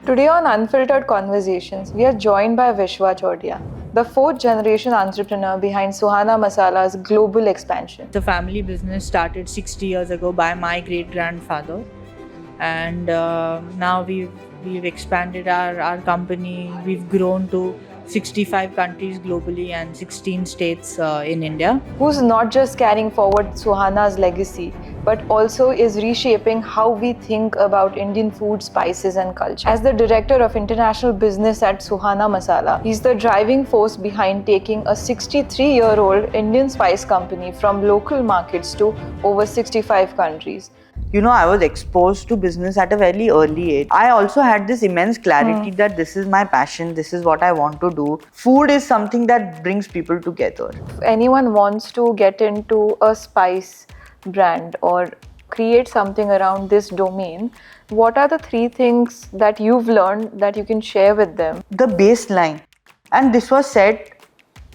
Today on Unfiltered Conversations, we are joined by Vishwa Chordia, the fourth generation entrepreneur behind Suhana Masala's global expansion. The family business started 60 years ago by my great grandfather, and now we've expanded our company. We've grown to 65 countries globally and 16 states in India. Who's not just carrying forward Suhana's legacy, but also is reshaping how we think about Indian food, spices, and culture. As the director of international business at Suhana Masala, he's the driving force behind taking a 63-year-old Indian spice company from local markets to over 65 countries. I was exposed to business at a very early age. I also had this immense clarity that this is my passion, this is what I want to do. Food is something that brings people together. If anyone wants to get into a spice brand or create something around this domain, what are the three things that you've learned that you can share with them? The baseline, and this was set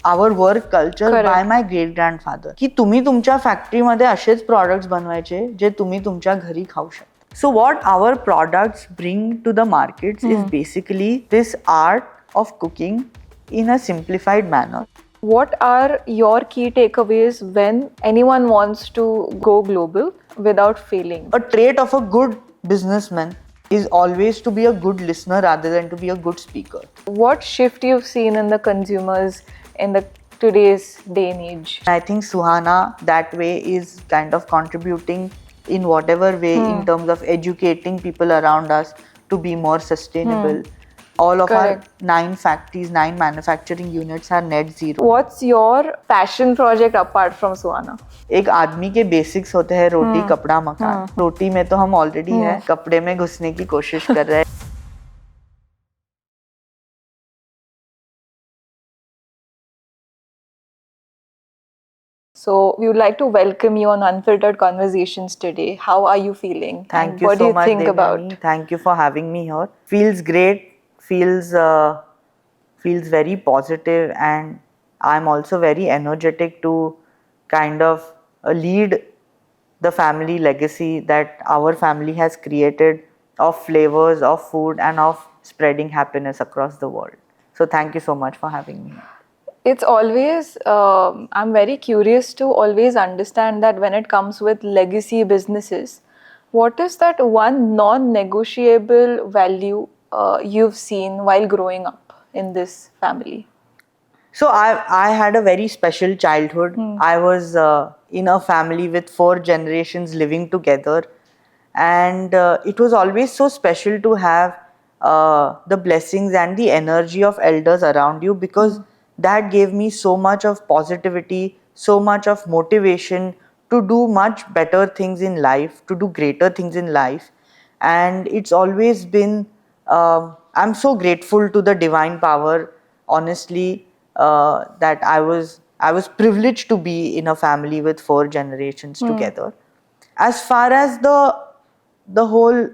our work culture by my great grandfather, की तुम्ही तुमच्या फॅक्टरीमध्ये असेच products बनवायचे जे तुम्ही तुमच्या घरी खाऊ शकता. So what our products bring to the markets is basically this art of cooking in a simplified manner. What are your key takeaways when anyone wants to go global without failing? A trait of a good businessman is always to be a good listener rather than to be a good speaker. What shift you've seen in the consumers in the today's day and age? I think Suhana that way is kind of contributing in whatever way in terms of educating people around us to be more sustainable. All of our 9 factories, 9 manufacturing units are net zero. What's your passion project apart from Suhana? एक आदमी के basics होते हैं रोटी कपड़ा मकान. रोटी में तो हम ऑलरेडी हैं, कपड़े में घुसने की कोशिश कर रहे हैं. So we would like to welcome you on Unfiltered Conversations today. How are you feeling? Thank you what so do you much, think Devani. about? Thank you for having me here. Feels great. Feels very positive, and I'm also very energetic to kind of lead the family legacy that our family has created of flavors, of food, and of spreading happiness across the world. So thank you so much for having me. It's always, I'm very curious to always understand that when it comes with legacy businesses, what is that one non-negotiable value you've seen while growing up in this family? So I had a very special childhood. I was in a family with 4 generations living together, and it was always so special to have the blessings and the energy of elders around you, because that gave me so much of positivity, so much of motivation to do much better things in life, to do greater things in life. And it's always been, I'm so grateful to the divine power, honestly, that I was privileged to be in a family with 4 generations together. As far as the whole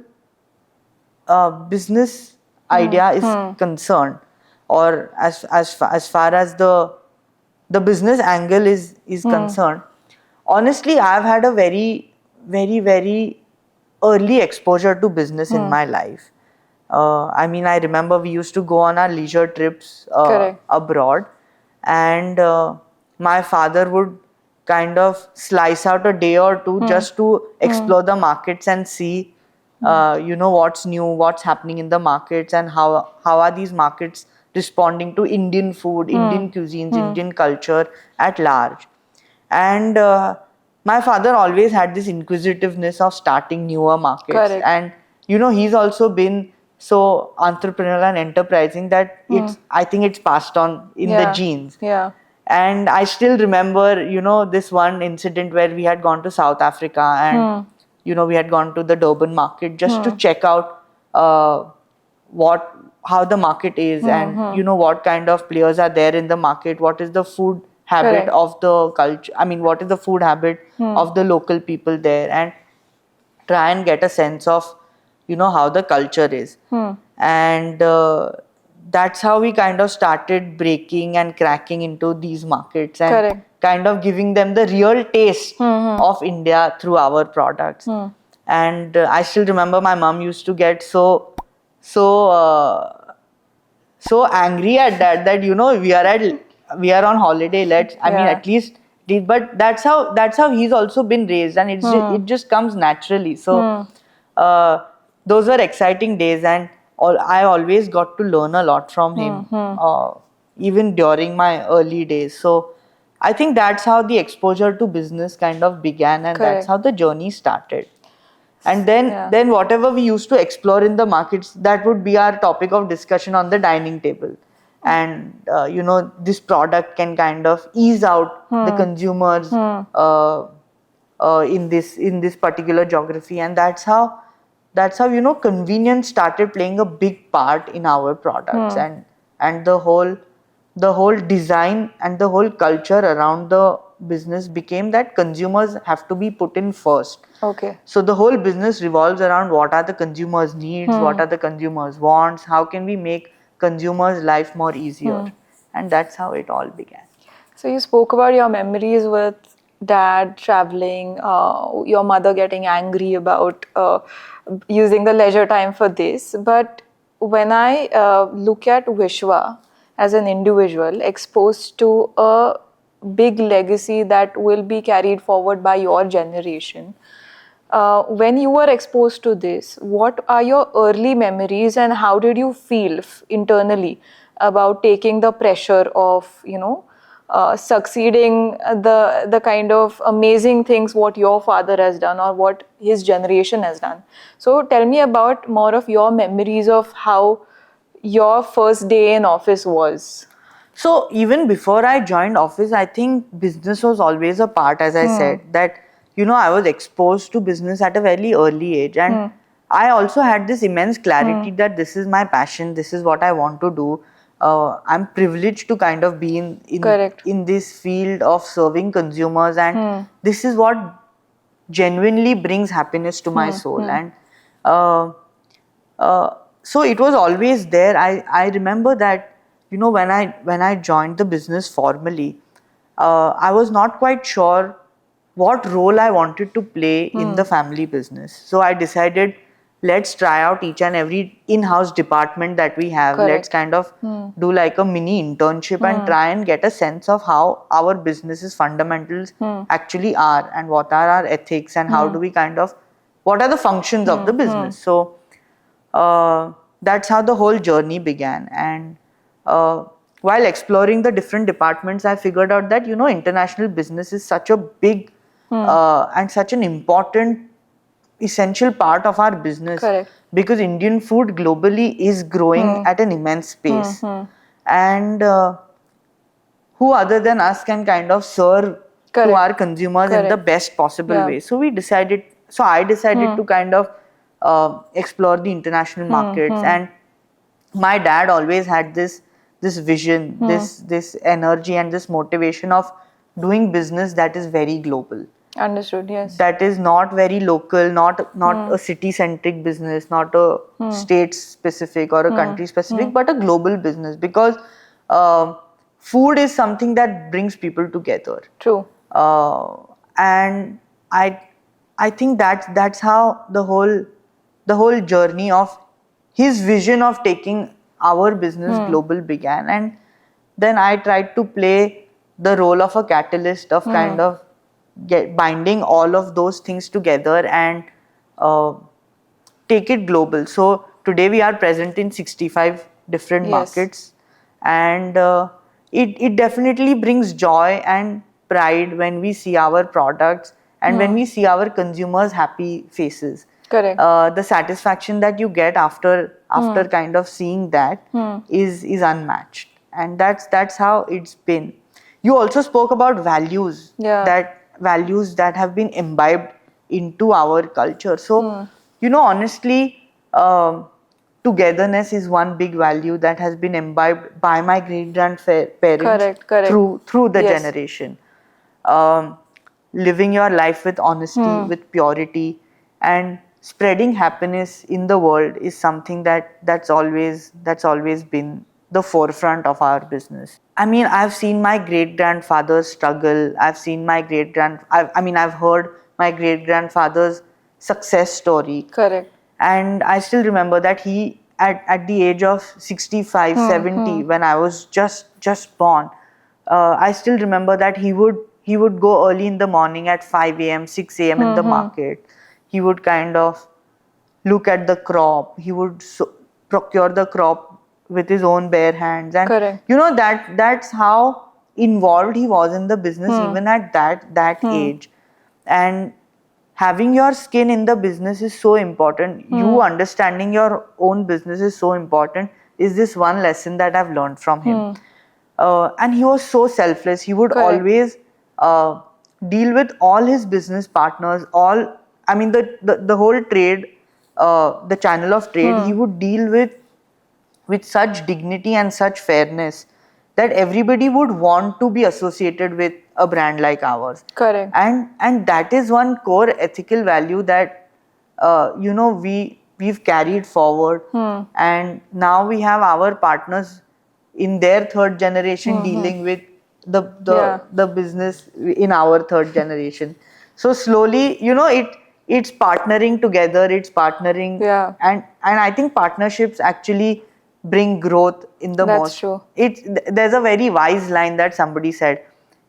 business idea is concerned, or as far as the business angle is concerned, honestly, I've had a very, very, very early exposure to business in my life. I mean, I remember we used to go on our leisure trips abroad, and my father would kind of slice out a day or two just to explore the markets and see, what's new, what's happening in the markets, and how are these markets responding to Indian food, Indian cuisines, Indian culture at large. And my father always had this inquisitiveness of starting newer markets. And, he's also been so entrepreneurial and enterprising that I think it's passed on in the genes. Yeah. And I still remember, this one incident where we had gone to South Africa and, we had gone to the Durban market just to check out how the market is and, what kind of players are there in the market, what is the food habit of the culture, what is the food habit of the local people there, and try and get a sense of, how the culture is. And that's how we kind of started breaking and cracking into these markets and kind of giving them the real taste of India through our products. And I still remember my mom used to get so so so angry at that we are on holiday. I mean, Yeah. at least, but that's how he's also been raised, and it just comes naturally. So uh, those were exciting days, and I always got to learn a lot from him, even during my early days. So I think that's how the exposure to business kind of began, and that's Correct. how the journey started. And then Yeah. then whatever we used to explore in the markets, that would be our topic of discussion on the dining table. And this product can kind of ease out the consumers in this particular geography, and that's how convenience started playing a big part in our products. And the whole design and the whole culture around the business became that consumers have to be put in first. Okay. So the whole business revolves around what are the consumers' needs, what are the consumers' wants, how can we make consumers' life more easier. And that's how it all began. So you spoke about your memories with dad traveling, your mother getting angry about using the leisure time for this. But when I look at Vishwa as an individual exposed to a big legacy that will be carried forward by your generation, when you were exposed to this, what are your early memories and how did you feel internally about taking the pressure of, succeeding the kind of amazing things what your father has done or what his generation has done? So tell me about more of your memories of how your first day in office was. So even before I joined office, I think business was always a part, as I said, that I was exposed to business at a very early age, and I also had this immense clarity that this is my passion, this is what I want to do. I'm privileged to kind of be Correct. in this field of serving consumers, and this is what genuinely brings happiness to my soul. And uh, so it was always there. I remember that when I joined the business formally, I was not quite sure what role I wanted to play in the family business. So I decided, let's try out each and every in-house department that we have. Let's Correct. kind of do like a mini internship and try and get a sense of how our business's fundamentals actually are, and what are our ethics, and how do we kind of, what are the functions of the business. So that's how the whole journey began. And while exploring the different departments, I figured out that international business is such a big and such an important, essential part of our business. Correct. Because Indian food globally is growing at an immense pace, and who other than us can kind of serve to Correct. our consumers in the Correct. best possible Yeah. way. So I decided to kind of explore the international markets. And my dad always had this vision, this energy and this motivation of doing business that is very global, Understood. Yes. that is not very local, not a city centric business, not a state specific or a country specific, but a global business. Because food is something that brings people together. True. And I think that's how the whole journey of his vision of taking our business global began. And then I tried to play the role of a catalyst of kind of binding all of those things together and take it global. So today we are present in 65 different Yes. markets, and it definitely brings joy and pride when we see our products and when we see our consumers' happy faces. Correct. The satisfaction that you get after kind of seeing that is unmatched, and that's how it's been. You also spoke about values, Yeah. values that have been imbibed into our culture. So honestly, togetherness is one big value that has been imbibed by my great grandparents Correct. through the Yes. generation. um, Living your life with honesty, with purity, and spreading happiness in the world is something that's always been the forefront of our business. I mean, I've seen my great grandfather struggle. I've seen my I've heard my great grandfather's success story. Correct. And I still remember that he at the age of 65, 70, when I was just born, I still remember that he would go early in the morning at 5 a.m., 6 a.m. in the market. He would kind of look at the crop. He would procure the crop with his own bare hands, and Correct. you know that's how involved he was in the business even at that age. And having your skin in the business is so important. You understanding your own business is so important. Is this one lesson that I've learned from him? And he was so selfless. He would Correct. always deal with all his business partners. I mean, the whole trade, the channel of trade. He would deal with such dignity and such fairness that everybody would want to be associated with a brand like ours. Correct. And that is one core ethical value that we've carried forward, and now we have our partners in their third generation dealing with the business in our third generation. So slowly, it's partnering together, it's partnering, and I think partnerships actually bring growth in the That's most. true. There's a very wise line that somebody said: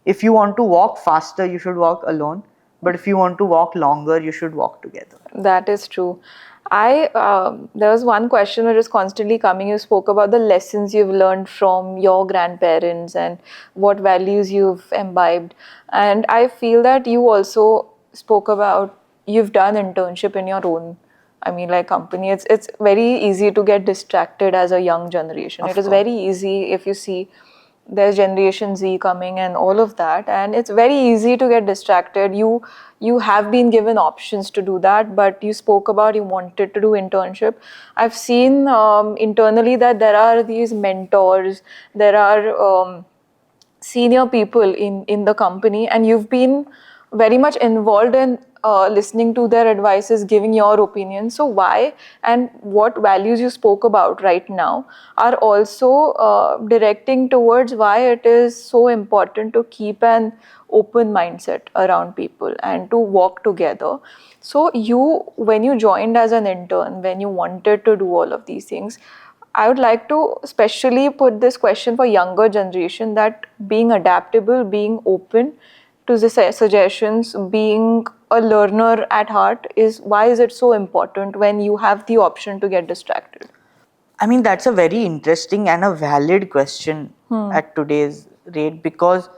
if you want to walk faster, you should walk alone, but if you want to walk longer, you should walk together. That is true. There was one question which is constantly coming. You spoke about the lessons you've learned from your grandparents and what values you've imbibed. And I feel that you also spoke about you've done internship in your own, company. It's very easy to get distracted as a young generation. It is very easy if you see there's Generation Z coming and all of that, and it's very easy to get distracted. You have been given options to do that, but you spoke about you wanted to do internship. I've seen internally that there are these mentors, there are senior people in the company, and you've been very much involved in listening to their advices, giving your opinion. So why and what values you spoke about right now are also directing towards why it is so important to keep an open mindset around people and to walk together. So when you joined as an intern, when you wanted to do all of these things, I would like to especially put this question for younger generation, that being adaptable, being open to the suggestions, being a learner at heart, why is it so important when you have the option to get distracted? I mean, that's a very interesting and a valid question at today's rate, because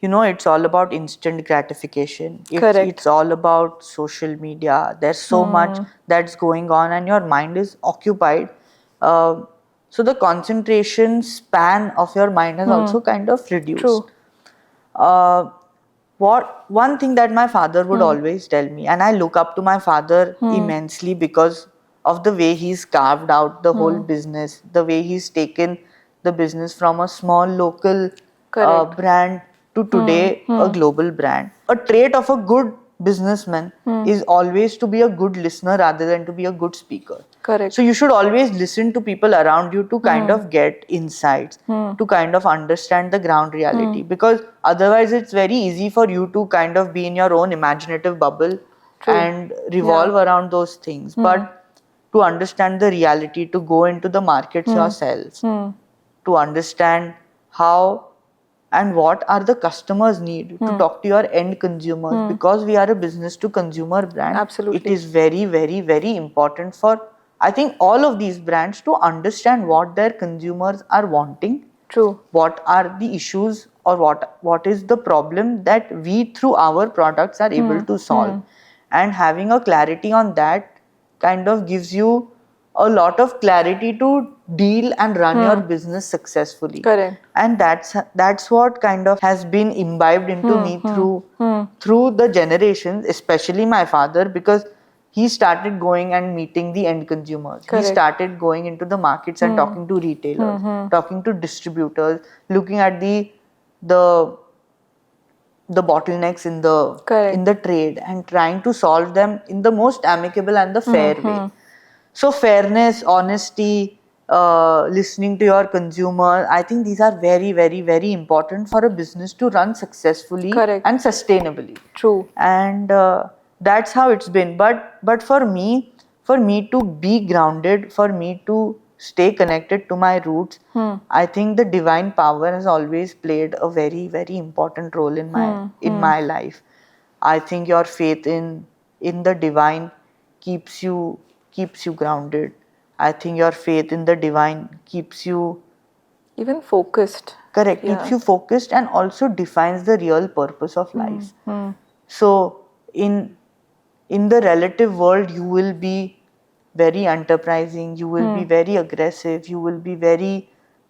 it's all about instant gratification. Correct. It's all about social media. There's so much that's going on and your mind is occupied. So the concentration span of your mind has also kind of reduced. True. One thing that my father would always tell me, and I look up to my father immensely because of the way he's carved out the whole business, the way he's taken the business from a small local brand to today a global brand. A trait of a good businessman is always to be a good listener rather than to be a good speaker. Correct. So you should always listen to people around you to kind of get insights, to kind of understand the ground reality, because otherwise it's very easy for you to kind of be in your own imaginative bubble and revolve around those things. But to understand the reality, to go into the markets yourself, to understand how and what are the customers need, to talk to your end consumers, because we are a business to consumer brand. Absolutely. It is very, very, very important for, I think, all of these brands to understand what their consumers are wanting. True. What are the issues, or what is the problem that we through our products are able to solve. And having a clarity on that kind of gives you a lot of clarity to deal and run your business successfully. Correct. And that's what kind of has been imbibed into me through the generations, especially my father, because he started going and meeting the end consumers. Correct. He started going into the markets and talking to retailers, talking to distributors, looking at the bottlenecks in the trade and trying to solve them in the most amicable and the fair way. So fairness, honesty, listening to your consumer, I think these are very, very, very important for a business to run successfully and sustainably. True. And that's how it's been. But for me to be grounded, for me to stay connected to my roots, I think the divine power has always played a very, very important role in my life. I think your faith in the divine keeps you grounded. I think your faith in the divine keeps you Even focused. correct, Yeah. keeps you focused, and also defines the real purpose of life. So in the relative world, you will be very enterprising, you will be very aggressive, you will be very,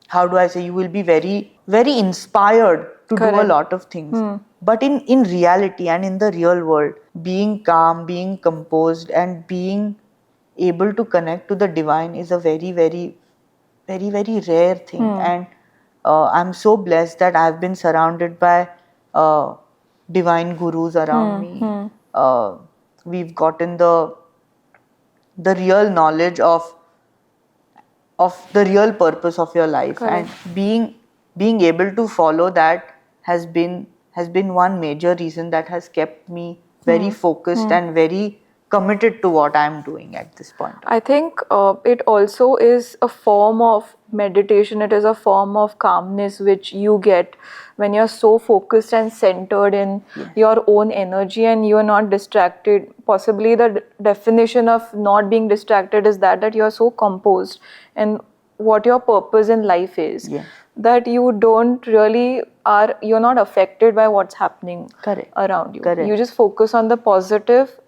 how do I say, you will be very, very inspired to do a Correct. lot of things. But in reality and in the real world, being calm, being composed, and being able to connect to the divine is a very, very, very, very rare thing. And I'm so blessed that I've been surrounded by divine gurus around me. We've gotten the real knowledge of the real purpose of your life. Correct. And being able to follow that has been one major reason that has kept me very focused and very committed to what I'm doing at this point. I think it also is a form of meditation. It is a form of calmness which you get when you're so focused and centered in your own energy and you're not distracted. Possibly the definition of not being distracted is that you're so composed and what your purpose in life is. Yes. That you don't really you're not affected by what's happening Correct. around you. Correct. You just focus on the positive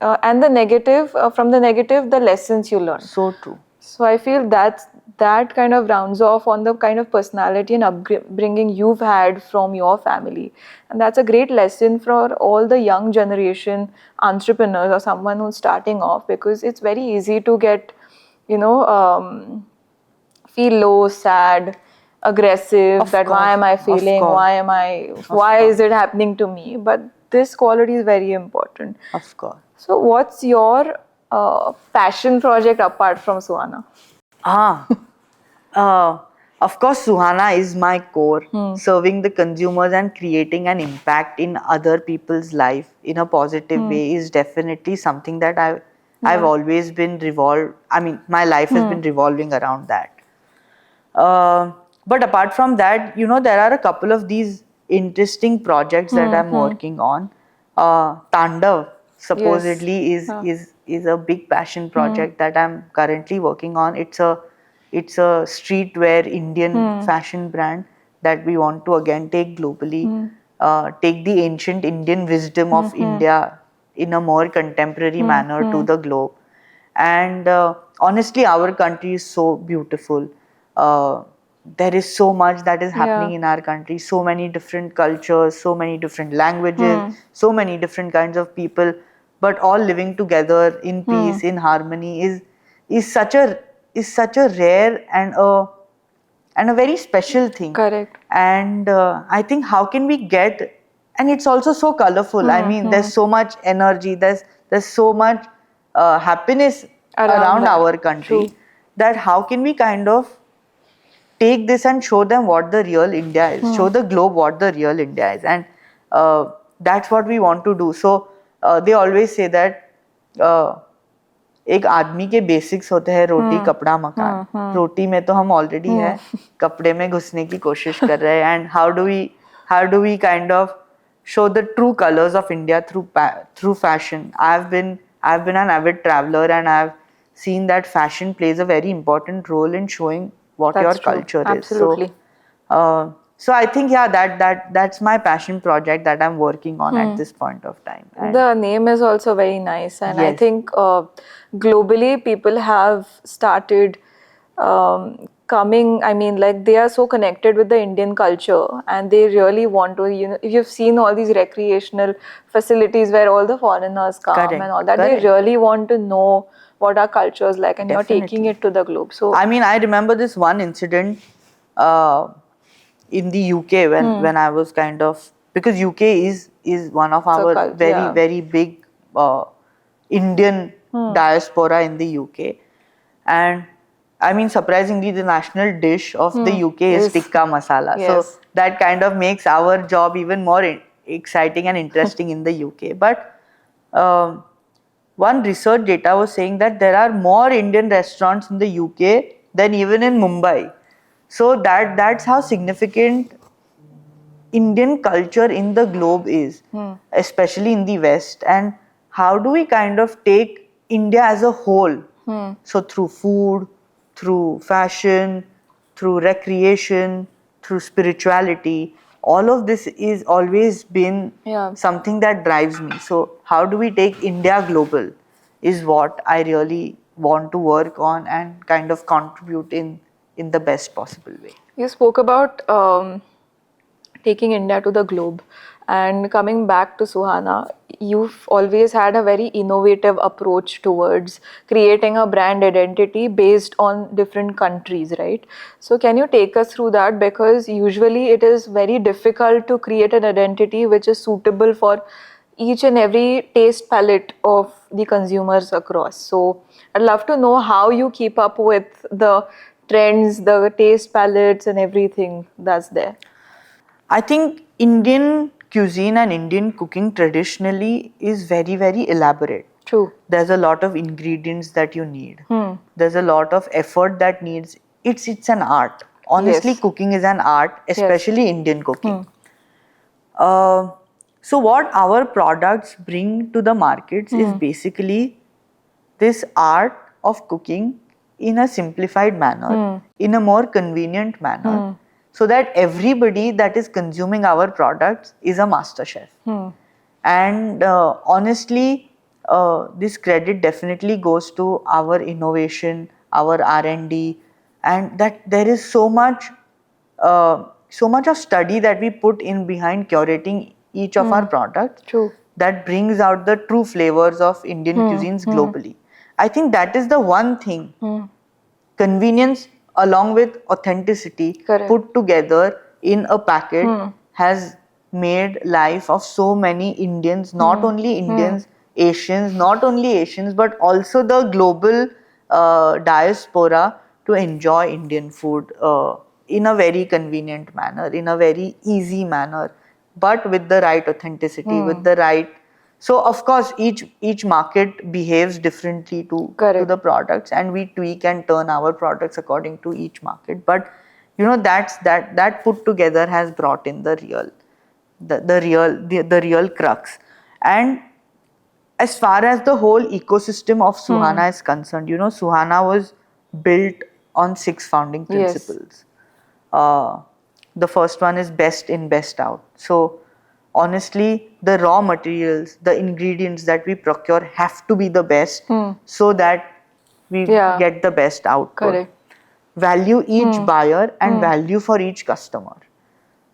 and the negative, from the negative, the lessons you learn. So true. So I feel that kind of rounds off on the kind of personality and upbringing you've had from your family. And that's a great lesson for all the young generation entrepreneurs or someone who's starting off, because it's very easy to get, feel low, sad, aggressive, Of that why course, am I of feeling, course. why is it happening to me? But this quality is very important. Of course. So what's your passion project apart from Suhana? Of course, Suhana is my core. Serving the consumers and creating an impact in other people's life in a positive way is definitely something that I've always been my life has been revolving around that. But apart from that, there are a couple of these interesting projects that I'm working on. Tandav supposedly is a big passion project that I'm currently working on. It's a streetwear Indian fashion brand that we want to again take globally, take the ancient Indian wisdom of India in a more contemporary manner to the globe. And honestly, our country is so beautiful. There is so much that is happening in our country, so many different cultures, so many different languages, so many different kinds of people, but all living together in peace, in harmony is such a rare and a very special thing. Correct. And I think how can we get, and it's also so colorful. I mean, there's so much energy, there's so much happiness around that. our country. True. That how can we kind of take this and show them what the real India is, show the globe what the real India is, and that's what we want to do. So they always say that एक आदमी के basics होते हैं रोटी कपड़ा मकान. रोटी में तो हम ऑलरेडी हैं, कपड़े में घुसने की कोशिश कर रहे हैं. And how do we kind of show the true colors of India through fashion? I've been an avid traveler, and I've seen that fashion plays a very important role in showing what That's your true. culture Absolutely. is. So I think that's my passion project that I'm working on at this point of time. And the name is also very nice, and I Yes. think globally people have started coming. I mean, like, they are so connected with the Indian culture, and they really want to. If you've seen all these recreational facilities where all the foreigners come Correct. and all that, Correct. they really want to know what our culture is like, and you're taking Definitely. it to the globe. So I mean, I remember this one incident in the UK when I was kind of, because UK is one of our very big Indian diaspora in the UK, and I mean, surprisingly, the national dish of the UK is tikka masala. Yes. So that kind of makes our job even more exciting and interesting in the UK. But one research data was saying that there are more Indian restaurants in the UK than even in Mumbai. So that's how significant Indian culture in the globe is, especially in the West. And how do we kind of take India as a whole? So through food, through fashion, through recreation, through spirituality, all of this is always been something that drives me. So how do we take India global is what I really want to work on and kind of contribute in the best possible way. You spoke about taking India to the globe. And coming back to Suhana, you've always had a very innovative approach towards creating a brand identity based on different countries, right? So, can you take us through that? Because usually it is very difficult to create an identity which is suitable for each and every taste palette of the consumers across. So, I'd love to know how you keep up with the trends, the taste palettes, and everything that's there. I think Indian cuisine and Indian cooking traditionally is very, very elaborate. True. There's a lot of ingredients that you need. There's a lot of effort that needs. It's an art. Honestly, Yes. cooking is an art, especially Indian cooking. So what our products bring to the markets is basically this art of cooking in a simplified manner, in a more convenient manner, so that everybody that is consuming our products is a master chef. And honestly, this credit definitely goes to our innovation, our R&D, and that there is so much of study that we put in behind curating each of our products. True. That brings out the true flavors of Indian cuisines globally. I think that is the one thing, convenience along with authenticity put together in a packet has made life of so many Indians, not only Indians, Asians, not only Asians, but also the global diaspora to enjoy Indian food in a very convenient manner, in a very easy manner, but with the right authenticity, with the right. So of course, each market behaves differently to the products, and we tweak and turn our products according to each market. But that put together has brought in the real crux. And as far as the whole ecosystem of Suhana is concerned, Suhana was built on 6 founding principles. The first one is best in, best out. So honestly, the raw materials, the ingredients that we procure have to be the best so that we get the best output. Value each buyer and value for each customer.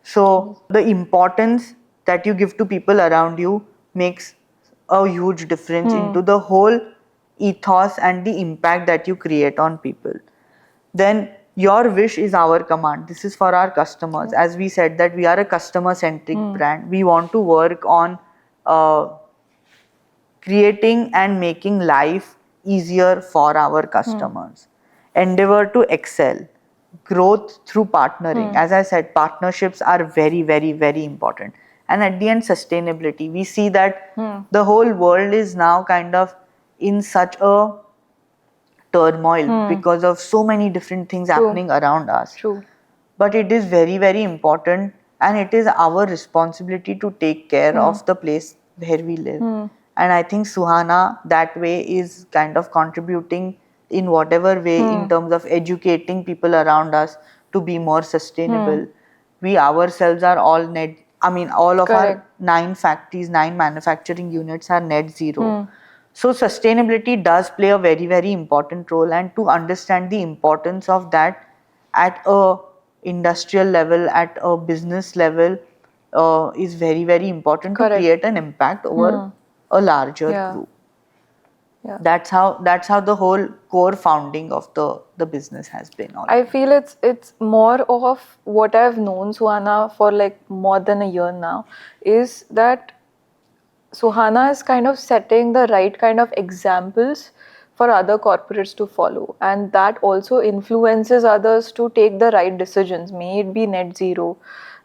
So the importance that you give to people around you makes a huge difference into the whole ethos and the impact that you create on people. Then your wish is our command. This is for our customers. As we said that we are a customer-centric brand. We want to work on creating and making life easier for our customers. Endeavor to excel. Growth through partnering. As I said, partnerships are very, very, very important. And at the end, sustainability. We see that the whole world is now kind of in such a turmoil because of so many different things happening around us. But it is very, very important, and it is our responsibility to take care of the place where we live. And I think Suhana that way is kind of contributing in whatever way in terms of educating people around us to be more sustainable. We ourselves are all all of our 9 factories, 9 manufacturing units are net zero. So sustainability does play a very, very important role, and to understand the importance of that at a industrial level, at a business level, is very, very important to create an impact over a larger group. That's how the whole core founding of the business has been. I feel it's more of what I've known Suhana for like more than a year now, is that Suhana is kind of setting the right kind of examples for other corporates to follow, and that also influences others to take the right decisions. May it be net zero,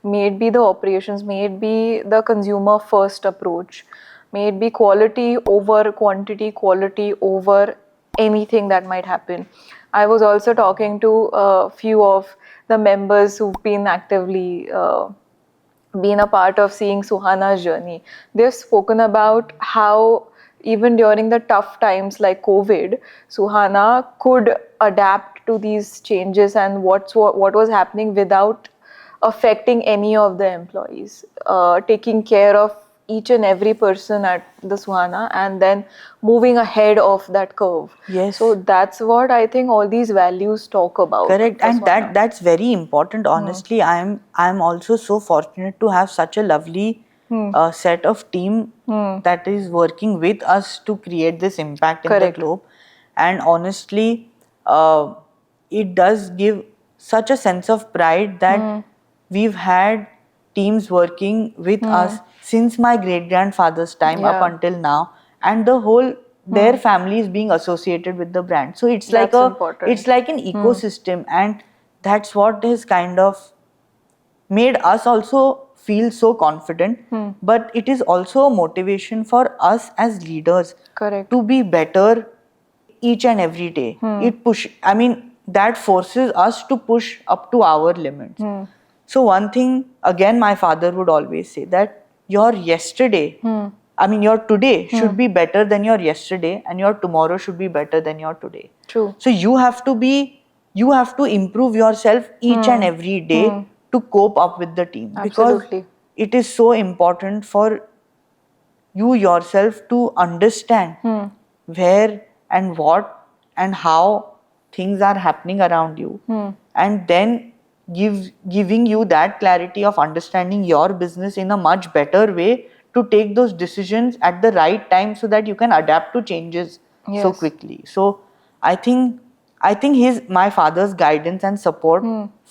may it be the operations, may it be the consumer first approach, may it be quality over quantity, quality over anything that might happen. I was also talking to a few of the members who've been actively been a part of seeing Suhana's journey. They've spoken about how even during the tough times like COVID, Suhana could adapt to these changes and what was happening without affecting any of the employees, taking care of each and every person at the Suhana and then moving ahead of that curve. Yes. So that's what I think all these values talk about. Correct, for and Suhana. that's very important. Honestly, I'm also so fortunate to have such a lovely set of team that is working with us to create this impact in the Correct. globe. And honestly, it does give such a sense of pride that we've had teams working with us since my great grandfather's time up Yeah. until now, and the whole their family is being associated with the brand. So it's like That's important. it's like an ecosystem, and that's what has kind of made us also feel so confident. But it is also a motivation for us as leaders Correct. to be better each and every day. That forces us to push up to our limits. So one thing, again, my father would always say that your yesterday, your today should be better than your yesterday, and your tomorrow should be better than your today. True. So you have to improve yourself each and every day to cope up with the team. Absolutely. Because it is so important for you yourself to understand where and what and how things are happening around you, and then giving you that clarity of understanding your business in a much better way to take those decisions at the right time so that you can adapt to changes so Yes. quickly. So I think my father's guidance and support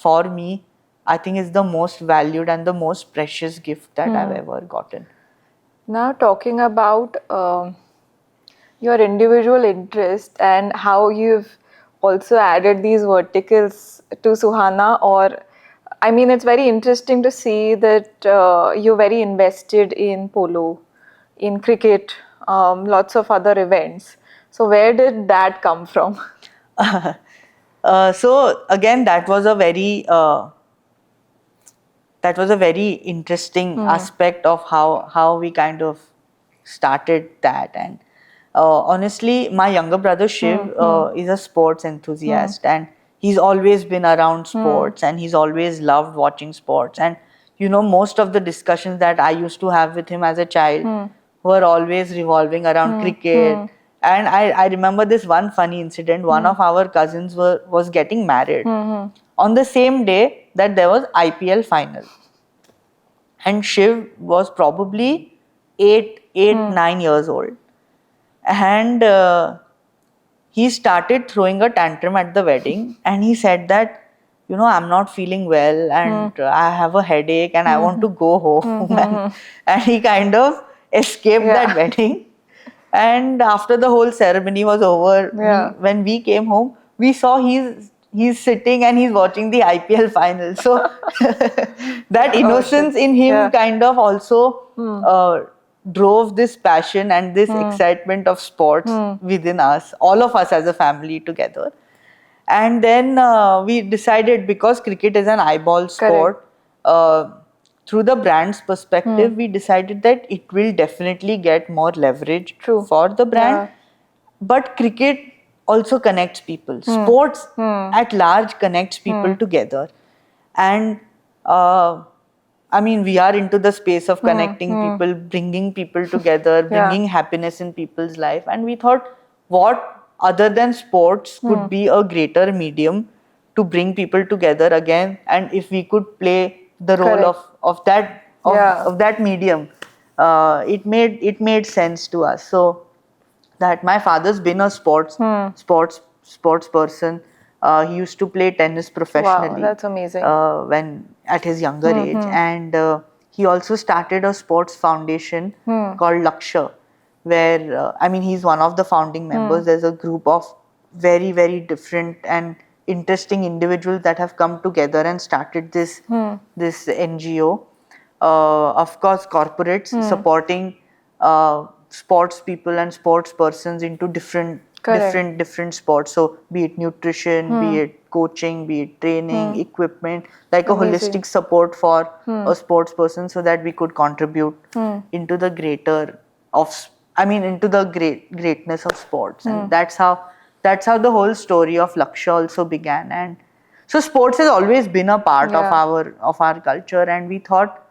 for me, I think, is the most valued and the most precious gift that I've ever gotten. Now, talking about your individual interest and how you've also added these verticals to Suhana, it's very interesting to see that you're very invested in polo, in cricket, lots of other events. So, where did that come from? So again, that was a very interesting aspect of how we kind of started that. And honestly, my younger brother Shiv is a sports enthusiast, and he's always been around sports, and he's always loved watching sports. And most of the discussions that I used to have with him as a child were always revolving around cricket. And I remember this one funny incident. One of our cousins was getting married on the same day that there was IPL final. And Shiv was probably 9 years old. And he started throwing a tantrum at the wedding, and he said that, I'm not feeling well, and I have a headache, and I want to go home. And he kind of escaped that wedding. And after the whole ceremony was over, when we came home, we saw he's sitting and he's watching the IPL final. So that innocence in him kind of also drove this passion and this excitement of sports within us, all of us as a family together. And then we decided, because cricket is an eyeball sport, through the brand's perspective, we decided that it will definitely get more leverage for the brand. But cricket also connects people. Sports at large connects people together. And we are into the space of connecting people, bringing people together, bringing happiness in people's life. And we thought, what other than sports could be a greater medium to bring people together again? And if we could play the role of that medium, it made sense to us. So that my father's been a sports person. He used to play tennis professionally. Wow, that's amazing. When at his younger age, and he also started a sports foundation called Lakshya, where he's one of the founding members. There's a group of very, very different and interesting individuals that have come together and started this NGO. Of course, corporates supporting sports people and sports persons into different Correct. different sports. So be it nutrition, be it coaching, be it training, equipment, like a Amazing. holistic support for a sports person, so that we could contribute into the greater of, I mean, into the greatness of sports. And that's how the whole story of Laksha also began. And so sports has always been a part Yeah. of our culture, and we thought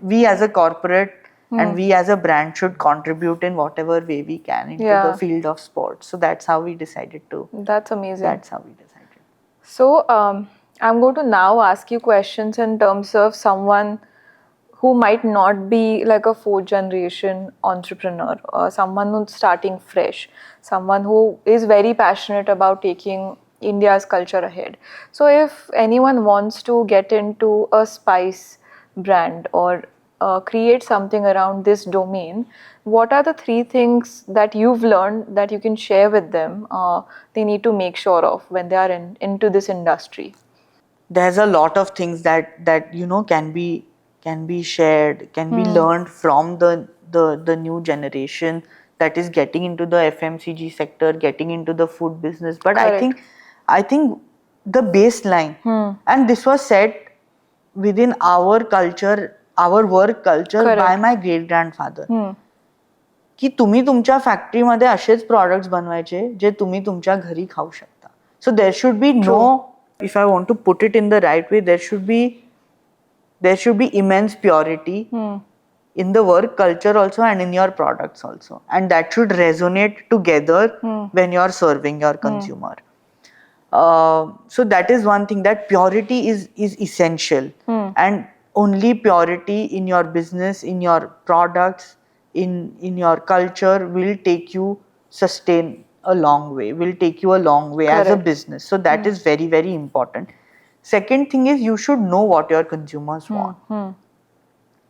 we as a corporate and we as a brand should contribute in whatever way we can into Yeah. the field of sports. So that's how we decided to. That's amazing. That's how we decided. So, I'm going to now ask you questions in terms of someone who might not be like a fourth generation entrepreneur, or someone who's starting fresh, someone who is very passionate about taking India's culture ahead. So, if anyone wants to get into a spice brand or create something around this domain, what are the 3 things that you've learned that you can share with them they need to make sure of when they are into this industry? There's a lot of things that can be shared, can be learned from the new generation that is getting into the FMCG sector, getting into the food business. But Correct. I think the baseline, and this was set within our culture, our work culture, Correct. by my great grandfather, की तुम्ही तुमच्या फॅक्टरीमध्ये असेच products बनवायचे जे तुम्ही तुमच्या घरी खाऊ शकता. So there should be no, if I want to put it in the right way, there should be immense purity in the work culture also and in your products also, and that should resonate together when you're serving your consumer. So that is one thing, that purity is essential, and only purity in your business, in your products, in your culture will take you sustain a long way, will take you a long way as a Correct. business. So that is very, very important. Second thing is, you should know what your consumers want.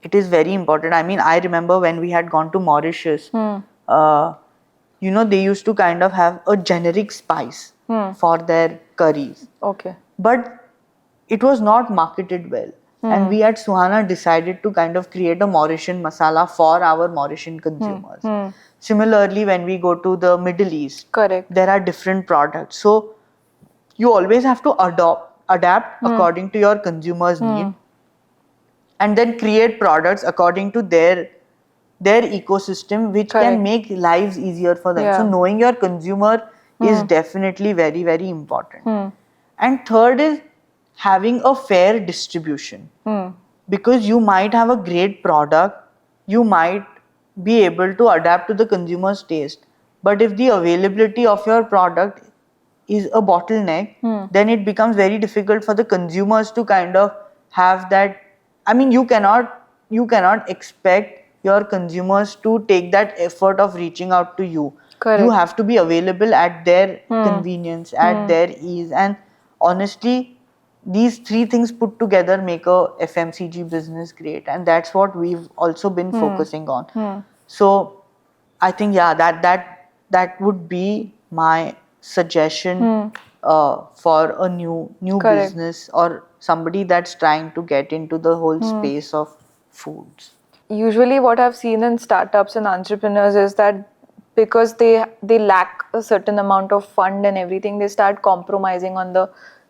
It is very important. I mean, I remember when we had gone to Mauritius, they used to kind of have a generic spice for their curries. Okay. But it was not marketed well. And we at Suhana decided to kind of create a Mauritian masala for our Mauritian consumers. Similarly, when we go to the Middle East, Correct. there are different products. So you always have to adapt according to your consumers' need, and then create products according to their ecosystem, which Correct. can make lives easier for them. Yeah. So knowing your consumer is definitely very, very important. And third is having a fair distribution, because you might have a great product, you might be able to adapt to the consumer's taste, but if the availability of your product is a bottleneck, then it becomes very difficult for the consumers to kind of have that. I mean, you cannot expect your consumers to take that effort of reaching out to you. Correct. You have to be available at their convenience, at their ease. And honestly, these 3 things put together make a FMCG business great, and that's what we've also been focusing on. So I think, yeah, that would be my suggestion for a new Correct. business, or somebody that's trying to get into the whole space of foods. Usually what I've seen in startups and entrepreneurs is that because they lack a certain amount of fund and everything, they start compromising on the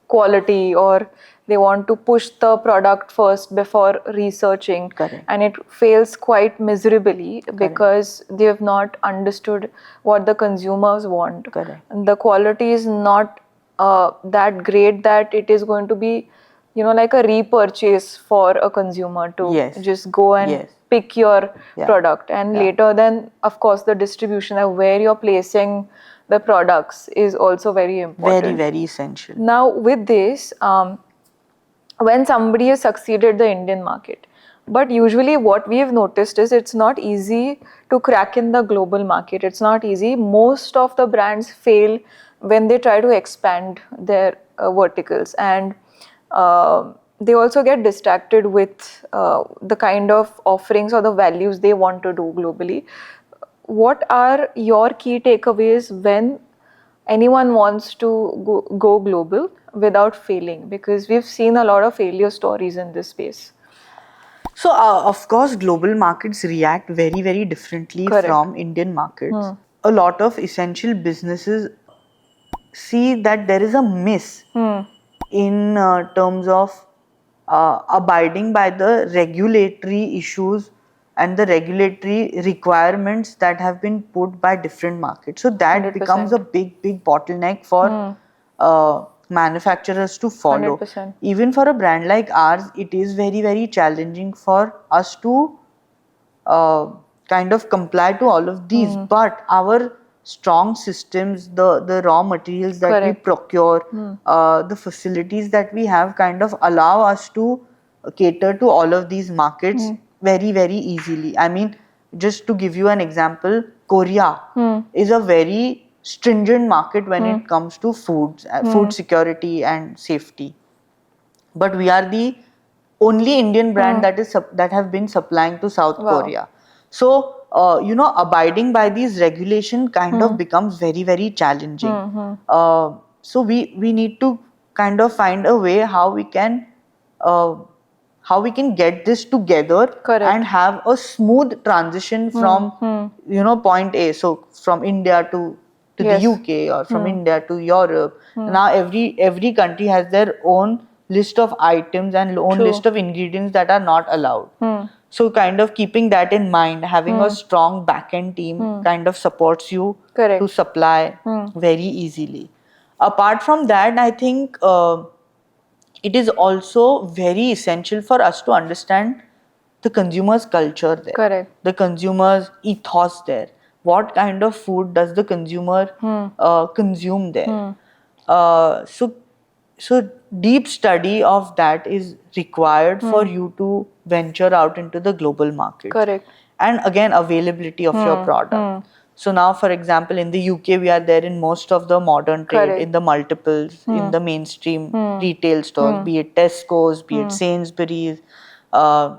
quality, or they want to push the product first before researching. Correct. And it fails quite miserably because they have not understood what the consumers want. Correct. And the quality is not that great that it is going to be, like a repurchase for a consumer to Yes. just go and Yes. pick your Yeah. product. And Yeah. later, then of course the distribution of where you're placing the products is also very important. Very, very essential. Now with this, when somebody has succeeded the Indian market, but usually what we have noticed is it's not easy to crack in the global market. It's not easy. Most of the brands fail when they try to expand their verticals, and they also get distracted with the kind of offerings or the values they want to do globally. What are your key takeaways when anyone wants to go global without failing? Because we've seen a lot of failure stories in this space. So, of course, global markets react very, very differently Correct. from Indian markets. a lot of essential businesses see that there is a miss in terms of abiding by the regulatory issues and the regulatory requirements that have been put by different markets. So that becomes a 100%. big bottleneck for manufacturers to follow. 100%. Even for a brand like ours, it is very challenging for us to kind of comply to all of these. But our strong systems, the raw materials that we Correct. procure, the facilities that we have kind of allow us to cater to all of these markets very easily. I mean, just to give you an example, Korea is a very stringent market when it comes to foods, food security and safety. But we are the only Indian brand that have been supplying to South Korea. So abiding by these regulation kind of becomes very challenging. So we need to kind of find a way how we can get this together. Correct. And have a smooth transition from point A. So from India to Yes. the UK, or from India to Europe. Now every country has their own list of items and own True. list of ingredients that are not allowed. So kind of keeping that in mind, having a strong back-end team kind of supports you Correct. to supply very easily. Apart from that, I think it is also very essential for us to understand the consumer's culture there. Correct. The consumer's ethos there. What kind of food does the consumer consume there? So deep study of that is required for you to venture out into the global market. Correct. And again, availability of your product. So now, for example, in the UK, we are there in most of the modern trade, Correct. in the multiples, in the mainstream retail stores, be it Tesco's, be it Sainsbury's.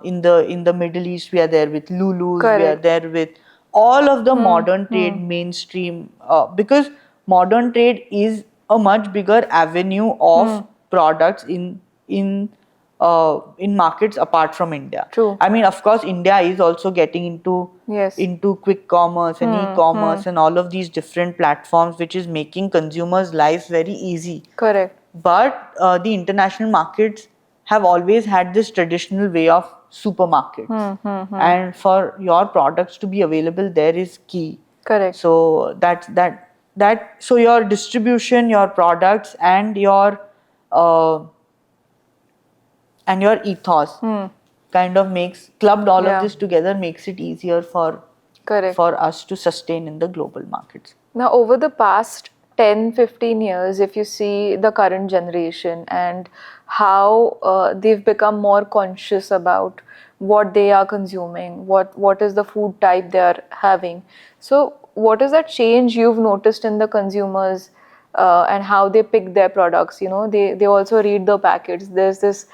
In the Middle East, we are there with Lulu's. We are Correct. there with all of the modern trade mainstream, because modern trade is a much bigger avenue of products in markets apart from India. True. I mean, of course, India is also getting into Yes. quick commerce and e-commerce and all of these different platforms, which is making consumers' lives very easy. Correct. But the international markets have always had this traditional way of supermarkets, and for your products to be available there is key. Correct. So so your distribution, your products, and your ethos kind of clubbed all Yeah. of this together, makes it easier Correct. for us to sustain in the global markets. Now, over the past 10-15 years, if you see the current generation and how they've become more conscious about what they are consuming, what is the food type they are having. So, what is that change you've noticed in the consumers and how they pick their products? You know, they also read the packets. There's this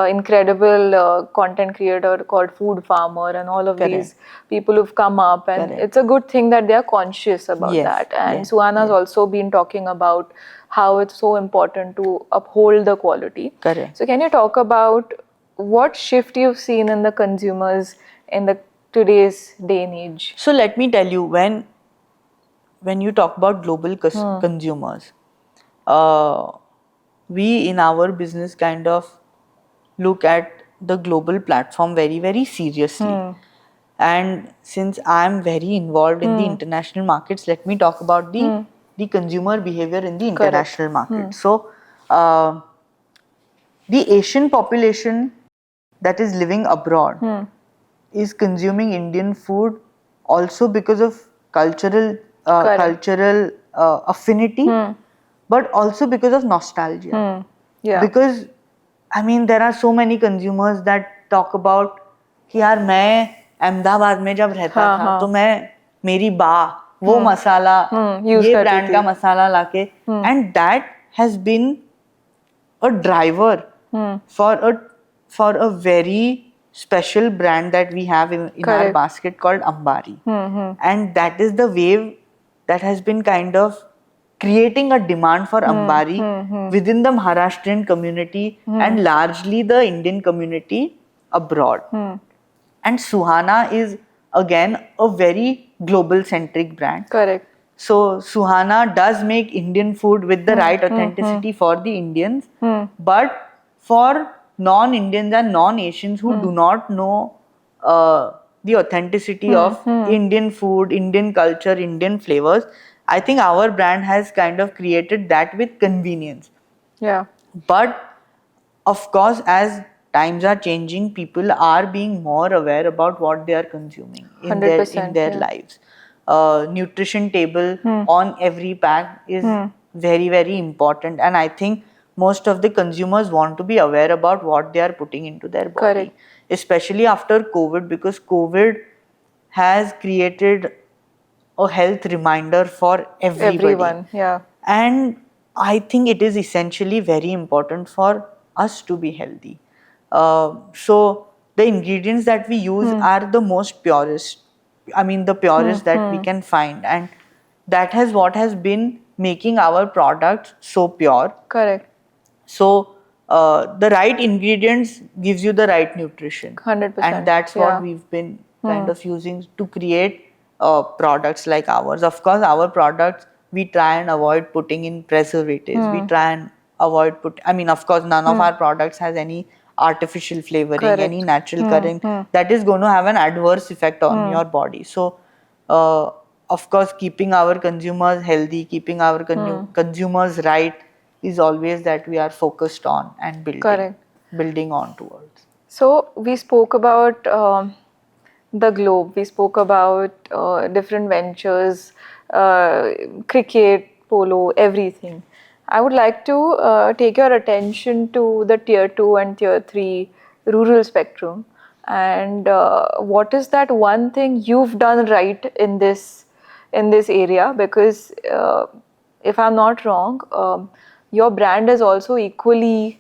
incredible content creator called Food Farmer, and all of Correct. these people who've come up, and Correct. it's a good thing that they are conscious about Yes, that. And yes, Suhana's yes. also been talking about how it's so important to uphold the quality. Correct. So can you talk about what shift you've seen in the consumers in the today's day and age? So let me tell you, when you talk about global consumers, we in our business kind of look at the global platform very seriously. And since I'm very involved in the international markets, let me talk about the consumer behavior in the international market. So the Asian population that is living abroad is consuming Indian food also because of cultural affinity, but also because of nostalgia. Yeah. Because I mean, there are so many consumers that talk about कि यार मैं अहमदाबाद में जब रहता था तो मैं मेरी बा वो मसाला ये ब्रांड का मसाला लाके, and that has been a driver for a very special brand that we have in our basket called Ambari. And that is the wave that has been kind of creating a demand for Ambari within the Maharashtrian community and largely the Indian community abroad. And Suhana is again a very global centric brand. Correct. So Suhana does make Indian food with the right authenticity for the Indians, but for non-Indians and non-Asians who do not know the authenticity of Indian food, Indian culture, Indian flavors, I think our brand has kind of created that with convenience. Yeah. But of course, as times are changing, people are being more aware about what they are consuming in 100%, their yeah. lives. Nutrition table on every pack is very, very important, and I think most of the consumers want to be aware about what they are putting into their body, Correct. especially after COVID, because COVID has created a health reminder for everybody. Everyone, yeah. And I think it is essentially very important for us to be healthy. So the ingredients that we use are the most purest. I mean, the purest that we can find, and that has what has been making our products so pure. Correct. So the right ingredients gives you the right nutrition, 100%, and that's yeah. what we've been kind of using to create products like ours. Of course, our products we try and avoid putting in preservatives. We try and avoid I mean, of course, none of our products has any artificial flavoring, Correct. any natural coloring that is going to have an adverse effect on your body. So of course, keeping our consumers healthy, keeping our consumers right is always that we are focused on and Correct. building on towards. So we spoke about the globe. We spoke about different ventures, cricket, polo, everything. I would like to take your attention to the tier 2 and tier 3 rural spectrum. And what is that one thing you've done right in this area? Because if I'm not wrong, your brand is also equally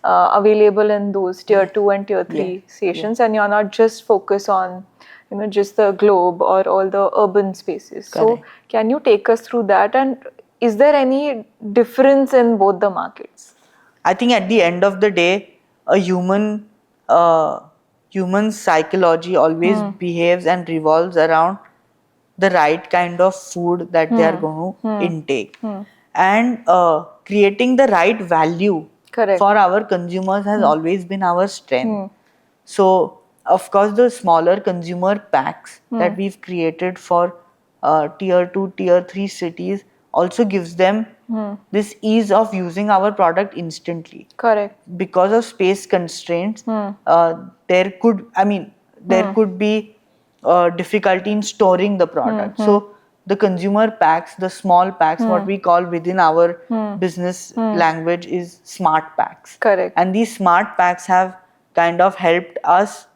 available in those tier 2 and tier 3 stations, and you're not just focused on just the globe or all the urban spaces. Correct. So can you take us through that, and is there any difference in both the markets? I think at the end of the day, a human psychology always behaves and revolves around the right kind of food that they are going to intake, and creating the right value Correct. for our consumers has always been our strength. So of course, the smaller consumer packs that we've created for tier 2, tier 3 cities also gives them this ease of using our product instantly. Correct. Because of space constraints, there could be difficulty in storing the product. So the consumer packs, the small packs, what we call within our business language is smart packs. Correct. And these smart packs have kind of helped us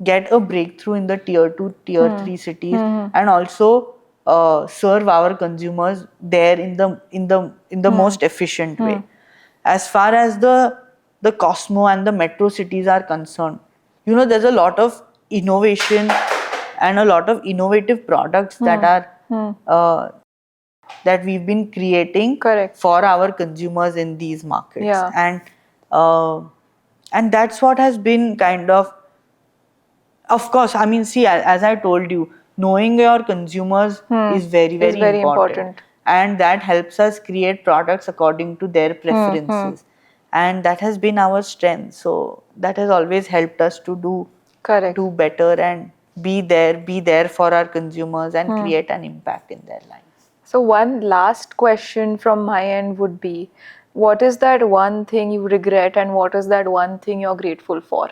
get a breakthrough in the tier 2, tier 3 cities, and also serve our consumers there in the most efficient way. As far as the Cosmo and the metro cities are concerned, there's a lot of innovation and a lot of innovative products that are that we've been creating. Correct. For our consumers in these markets. Yeah. And that's what has been kind of course, I mean, see, as I told you, knowing your consumers is very, very important. And that helps us create products according to their preferences. And that has been our strength. So that has always helped us to do better and be there for our consumers and create an impact in their lives. So one last question from my end would be, what is that one thing you regret and what is that one thing you're grateful for?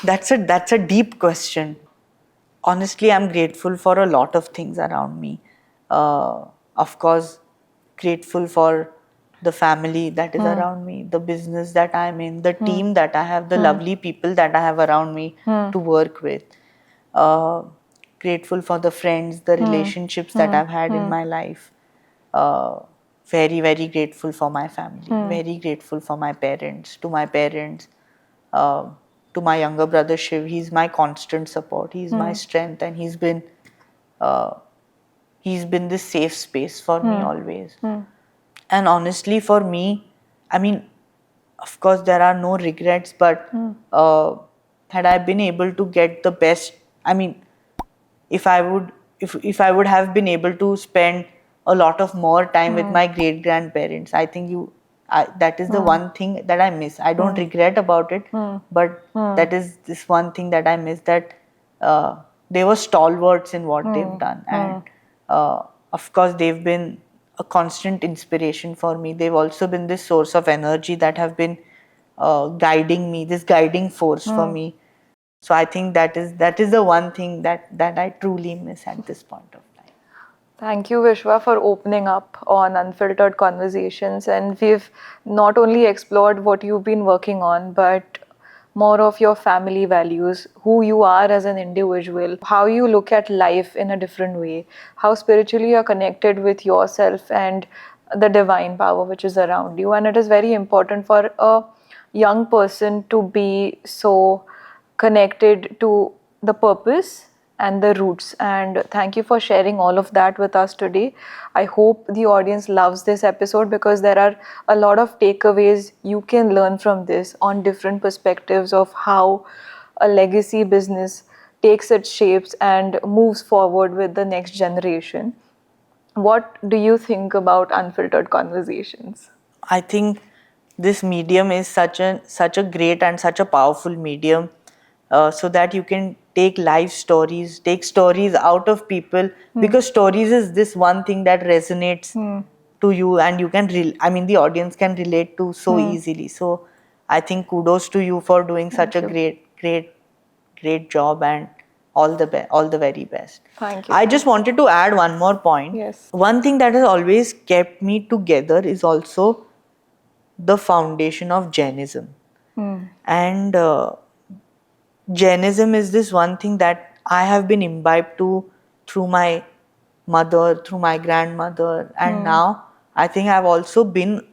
That's a deep question. Honestly, I'm grateful for a lot of things around me. Of course, grateful for the family that is around me, the business that I'm in, the team that I have, the lovely people that I have around me to work with. Grateful for the friends, the relationships that I've had in my life. Very, very grateful for my family. Very grateful for my parents, to my parents. To my younger brother Shiv, he's my constant support. He's my strength, and he's been this safe space for me always. And honestly, for me, I mean, of course, there are no regrets, but had I been able to get the best, I mean, if I if I would have been able to spend a lot of more time with my great grandparents, I think that is the one thing that I miss. I don't regret about it, but that is this one thing that I miss, that they were stalwarts in what they've done, and of course they've been a constant inspiration for me. They've also been this source of energy that have been guiding me, this guiding force for me. So I think that is the one thing that I truly miss at this point of time. Thank you, Vishwa, for opening up on Unfiltered Conversations. And we've not only explored what you've been working on, but more of your family values, who you are as an individual, how you look at life in a different way, how spiritually you're connected with yourself and the divine power which is around you. And it is very important for a young person to be so connected to the purpose and the roots. And thank you for sharing all of that with us today. I hope the audience loves this episode, because there are a lot of takeaways you can learn from this on different perspectives of how a legacy business takes its shapes and moves forward with the next generation. What do you think about Unfiltered Conversations? I think this medium is such a great and such a powerful medium, so that you can take life stories, take stories out of people, because stories is this one thing that resonates to you, and you can the audience can relate to so easily. So I think kudos to you for doing such a great job, and all the very best. Thank you. I just wanted to add one more point. Yes. One thing that has always kept me together is also the foundation of Jainism. And Jainism is this one thing that I have been imbibed to through my mother, through my grandmother, and now I think I've also been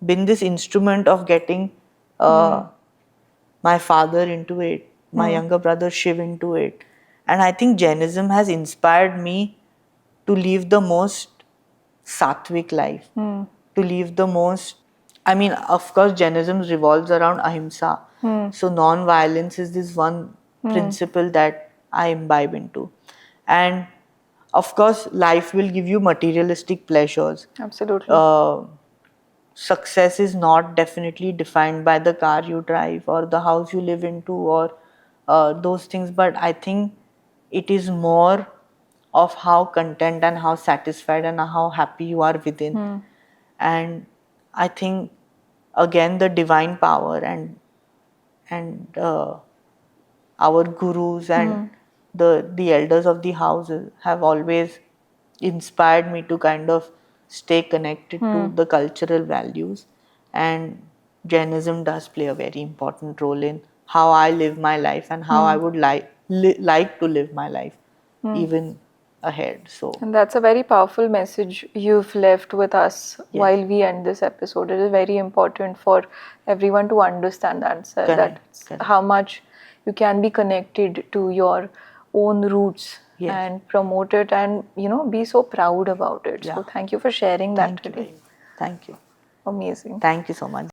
this instrument of getting my father into it, my younger brother Shiv into it. And I think Jainism has inspired me to live the most sattvic life, to live the most, of course, Jainism revolves around ahimsa. So non-violence is this one principle that I imbibe into. And of course, life will give you materialistic pleasures. Absolutely. Success is not definitely defined by the car you drive or the house you live into, or those things, but I think it is more of how content and how satisfied and how happy you are within. And I think again the divine power and our gurus and the elders of the houses have always inspired me to kind of stay connected to the cultural values, and Jainism does play a very important role in how I live my life and how I would like to live my life even ahead. So, and that's a very powerful message you've left with us while we end this episode. It is very important for everyone to understand that, sir, Correct. how much you can be connected to your own roots and promote it, and be so proud about it. So thank you for sharing that today. Thank you. Amazing. Thank you so much.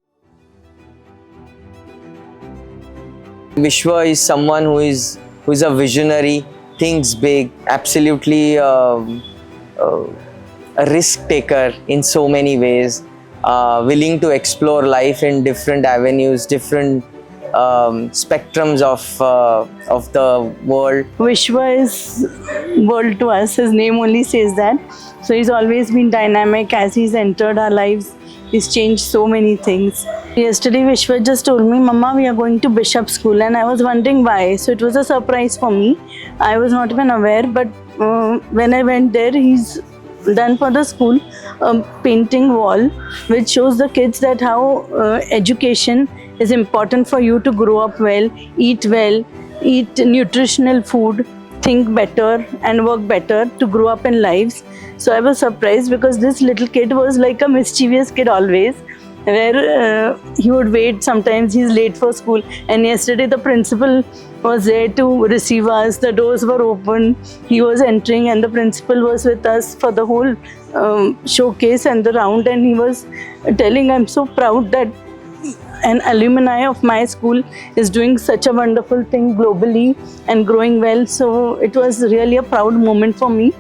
Vishwa is someone who is a visionary, thinks big, absolutely a risk taker in so many ways, willing to explore life in different avenues, different spectrums of the world. Vishwa is world to us. His name only says that. So he's always been dynamic. As he's entered our lives, he's changed so many things. Yesterday Vishwa just told me, Mama, we are going to Bishop School, and I was wondering why. So it was a surprise for me. I was not even aware, but when I went there, he's done for the school a painting wall which shows the kids that how education is important for you to grow up well, eat nutritional food, think better and work better to grow up in lives. So I was surprised, because this little kid was like a mischievous kid always, where he would wait. Sometimes he's late for school, and yesterday the principal was there to receive us. The doors were open, he was entering, and the principal was with us for the whole showcase and the round, and he was telling, I'm so proud that an alumni of my school is doing such a wonderful thing globally and growing well. So it was really a proud moment for me.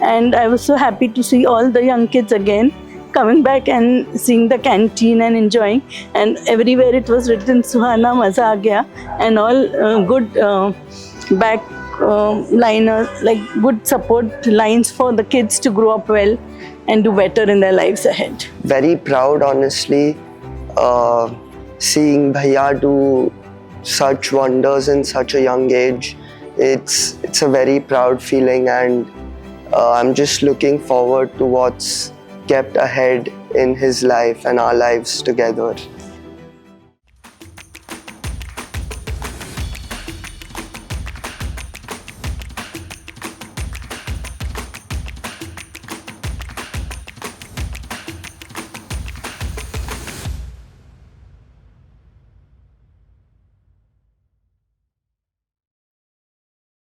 And I was so happy to see all the young kids again coming back and seeing the canteen and enjoying. And everywhere it was written Suhana Masala and all good back liners, like good support lines for the kids to grow up well and do better in their lives ahead. Very proud, honestly, seeing Bhaiya do such wonders in such a young age. It's a very proud feeling, and I'm just looking forward to what's kept ahead in his life and our lives together.